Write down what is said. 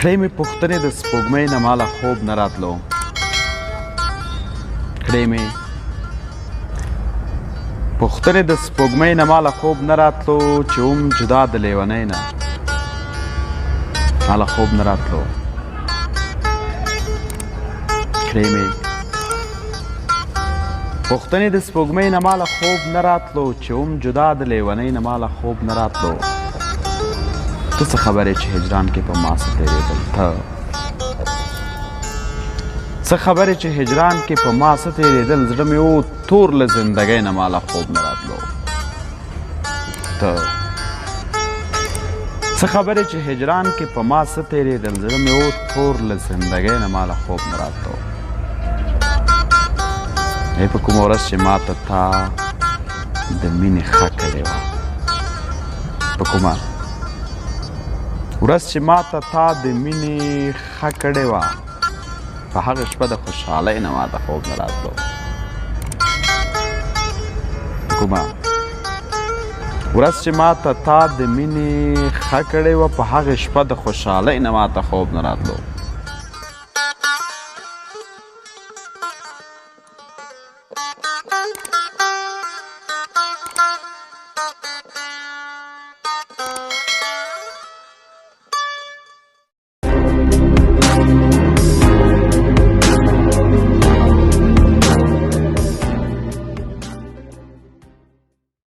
کړې مې پوښتنې د سپوږمۍ نه ماله خوب نه راتلو کړې مې پوښتنې د سپوږمۍ نه ماله خوب نه راتلو چې جدا د لیونۍ نه ماله خوب نه راتلو کړې مې پوښتنې د سپوږمۍ نه ماله خوب نه راتلو چې جدا د لیونۍ نه ماله خوب نه راتلو ته څه خبرې چې هجران کې په ما څه تېرېدل ته څه خبرې چې هجران کې په ما څه تېرېدل زړه مې و تور له زندګۍ نه ماله خوب نه راتلو ته څه خبرې چې هجران کې په ما څه تېرېدل زړه مې و تور له زندګۍ نه ماله خوب نه راتلو ای په کومه ورځ چې ما ته تا د مینې ښه کړې وه په کومه ورځ چې ما ته تا د مینې ښه کړې وه په هغه شپه د خوشحالۍ نه ما ته خوب نه راتلو په کومه ورځ چې ما ته تا د مینې ښه کړې وه په هغه شپه د خوشحالۍ نه ما ته خوب نه راتلو